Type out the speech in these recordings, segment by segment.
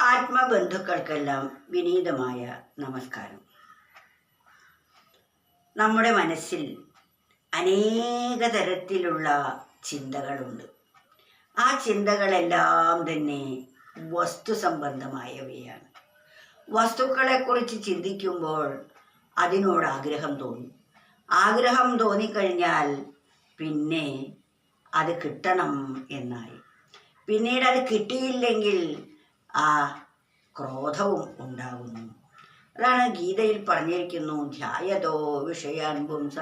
ആത്മബന്ധുക്കൾക്കെല്ലാം വിനീതമായ നമസ്കാരം. നമ്മുടെ മനസ്സിൽ അനേക തരത്തിലുള്ള ചിന്തകളുണ്ട്. ആ ചിന്തകളെല്ലാം തന്നെ വസ്തു സംബന്ധമായവയാണ്. വസ്തുക്കളെക്കുറിച്ച് ചിന്തിക്കുമ്പോൾ അതിനോട് ആഗ്രഹം തോന്നും. ആഗ്രഹം തോന്നിക്കഴിഞ്ഞാൽ പിന്നെ അത് കിട്ടണം എന്നായി. പിന്നീട് അത് കിട്ടിയില്ലെങ്കിൽ ആ ക്രോധവും ഉണ്ടാകുന്നു. അതാണ് ഗീതയിൽ പറഞ്ഞിരിക്കുന്നു, ധ്യായതോ വിഷയാൻ പുംസ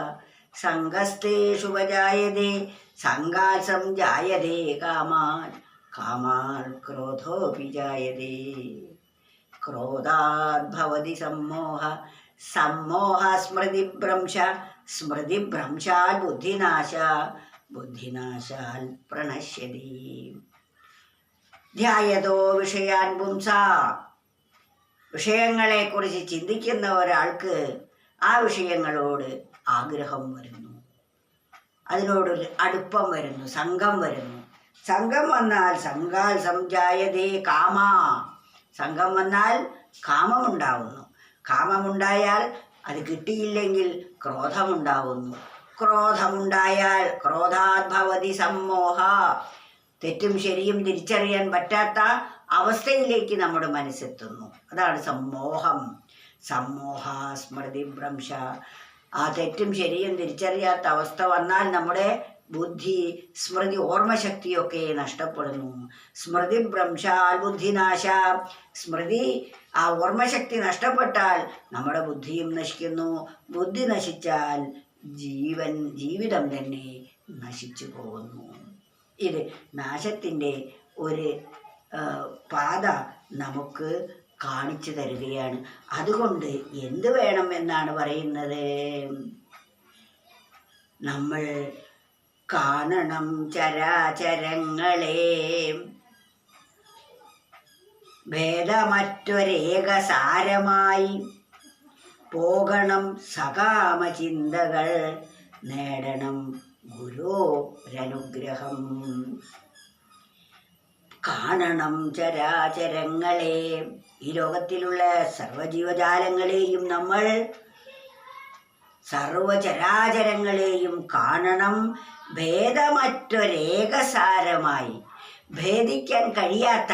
സംഗസ്തേഷു ഉപജായതേ സംഘാസം ജായതേ കാമാൻ കാമാൻ ക്രോധോപി ജായതേ. ക്രോധാത് ഭവതി സമ്മോഹ സമ്മോഹ സ്മൃതിഭ്രംശ സ്മൃതിഭ്രംശാൽ ബുദ്ധിനാശ ബുദ്ധിനാശാൽ പ്രണശ്യതി. ധ്യായതോ വിഷയാൻ പുംസ, വിഷയങ്ങളെക്കുറിച്ച് ചിന്തിക്കുന്ന ഒരാൾക്ക് ആ വിഷയങ്ങളോട് ആഗ്രഹം വരുന്നു, അതിനോടൊരു അടുപ്പം വരുന്നു, സംഘം വരുന്നു. സംഘം വന്നാൽ സംഘാൽ സംജായതേ കാമ, സംഘം വന്നാൽ കാമമുണ്ടാവുന്നു. കാമമുണ്ടായാൽ അത് കിട്ടിയില്ലെങ്കിൽ ക്രോധമുണ്ടാവുന്നു. ക്രോധമുണ്ടായാൽ ക്രോധാത് ഭവതി സമ്മോഹ, തെറ്റും ശരിയും തിരിച്ചറിയാൻ പറ്റാത്ത അവസ്ഥയിലേക്ക് നമ്മുടെ മനസ്സെത്തുന്നു. അതാണ് സമ്മോഹം. സമ്മോഹ സ്മൃതിഭ്രംശ, ആ തെറ്റും ശരിയും തിരിച്ചറിയാത്ത അവസ്ഥ വന്നാൽ നമ്മുടെ ബുദ്ധി, സ്മൃതി, ഓർമ്മശക്തിയൊക്കെ നഷ്ടപ്പെടുന്നു. സ്മൃതിഭ്രംശാൽ ബുദ്ധിനാശ, സ്മൃതി, ആ ഓർമ്മശക്തി നഷ്ടപ്പെട്ടാൽ നമ്മുടെ ബുദ്ധിയും നശിക്കുന്നു. ബുദ്ധി നശിച്ചാൽ ജീവിതം തന്നെ നശിച്ചു പോകുന്നു. ഇത് നാശത്തിൻ്റെ ഒരു പാത നമുക്ക് കാണിച്ചു തരികയാണ്. അതുകൊണ്ട് എന്ത് വേണം എന്നാണ് പറയുന്നത്? നമ്മൾ കാണണം ചരാചരങ്ങളെ ഭേദമറ്റൊരേക സാരമായി, പോകണം സകാമചിന്തകൾ നേടണം ഗുരോരനുഗ്രഹം. കാണണം ചരാചരങ്ങളെ, ഈ ലോകത്തിലുള്ള സർവജീവജാലങ്ങളെയും നമ്മൾ സർവചരാചരങ്ങളെയും കാണണം. ഭേദമറ്റൊരേകസാരമായി, ഭേദിക്കാൻ കഴിയാത്ത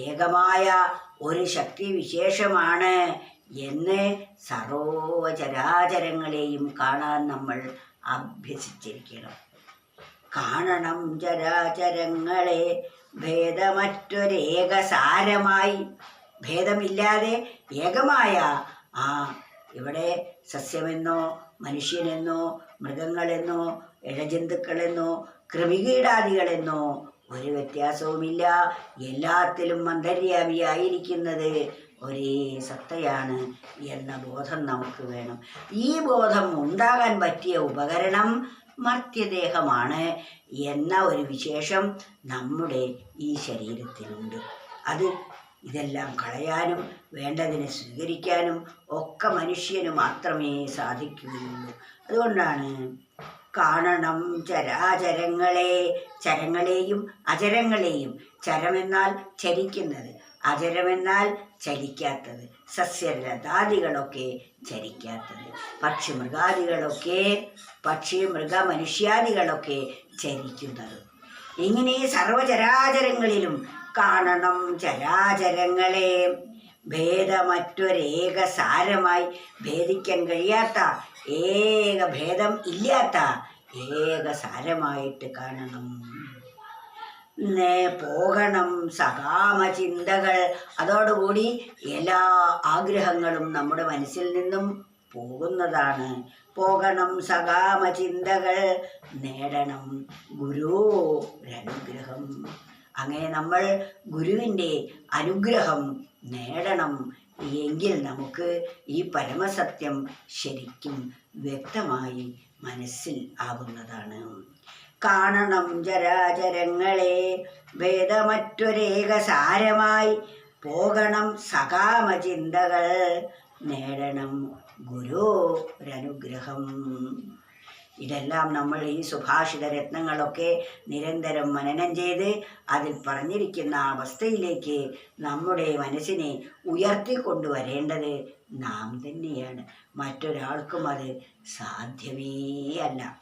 ഏകമായ ഒരു ശക്തി വിശേഷമാണ് എന്ന് സർവചരാചരങ്ങളെയും കാണാൻ നമ്മൾ അഭ്യസിച്ചിരിക്കണം. കാണണം ചരാചരങ്ങളെ ഭേദമറ്റൊരേകസാരമായി, ഭേദമില്ലാതെ ഏകമായ ആ, ഇവിടെ സസ്യമെന്നോ മനുഷ്യനെന്നോ മൃഗങ്ങളെന്നോ ഇഴജന്തുക്കളെന്നോ കൃമികീടാദികളെന്നോ ഒരു വ്യത്യാസവുമില്ല. എല്ലാത്തിലും അന്തര്യാമിയായിരിക്കുന്നത് ഒരേ സത്തയാണ് എന്ന ബോധം നമുക്ക് വേണം. ഈ ബോധം ഉണ്ടാകാൻ പറ്റിയ ഉപകരണം മർത്യദേഹമാണ് എന്ന ഒരു വിശേഷം നമ്മുടെ ഈ ശരീരത്തിലുണ്ട്. അത് ഇതെല്ലാം കളയാനും വേണ്ടതിനെ സ്വീകരിക്കാനും ഒക്കെ മനുഷ്യന് മാത്രമേ സാധിക്കുകയുള്ളൂ. അതുകൊണ്ടാണ് കാണണം ചരാചരങ്ങളെ, ചരങ്ങളെയും അചരങ്ങളെയും. ചരമെന്നാൽ ചരിക്കുന്നത്, അചരമെന്നാൽ ചലിക്കാത്തത്. സസ്യലതാദികളൊക്കെ ചരിക്കാത്തത്, പക്ഷിമൃഗാദികളൊക്കെ, പക്ഷി മൃഗ മനുഷ്യാദികളൊക്കെ ചരിക്കുന്നത്. ഇങ്ങനെ സർവചരാചരങ്ങളിലും കാണണം ചരാചരങ്ങളെ ഭേദമറ്റൊരേക സാരമായി, ഭേദിക്കാൻ കഴിയാത്ത, ഏക ഭേദം ഇല്ലാത്ത ഏക സാരമായിട്ട് കാണണം. പോകണം സകാമചിന്തകൾ, അതോടുകൂടി എല്ലാ ആഗ്രഹങ്ങളും നമ്മുടെ മനസ്സിൽ നിന്നും പോകുന്നതാണ്. പോകണം സകാമചിന്തകൾ നേടണം ഗുരുരനുഗ്രഹം. അങ്ങനെ നമ്മൾ ഗുരുവിൻ്റെ അനുഗ്രഹം നേടണം എങ്കിൽ നമുക്ക് ഈ പരമസത്യം ശരിക്കും വ്യക്തമായി മനസ്സിൽ ആകുന്നതാണ്. കാണണം ചരാചരങ്ങളെ ഭേദമറ്റൊരേക സാരമായി, പോകണം സകാമചിന്തകൾ നേടണം ഗുരുരനുഗ്രഹം. ഇതെല്ലാം നമ്മൾ ഈ സുഭാഷിത രത്നങ്ങളൊക്കെ നിരന്തരം മനനം ചെയ്ത് അതിൽ പറഞ്ഞിരിക്കുന്ന അവസ്ഥയിലേക്ക് നമ്മുടെ മനസ്സിനെ ഉയർത്തിക്കൊണ്ടുവരേണ്ടത് നാം തന്നെയാണ്. മറ്റൊരാൾക്കും അത് സാധ്യമേ അല്ല.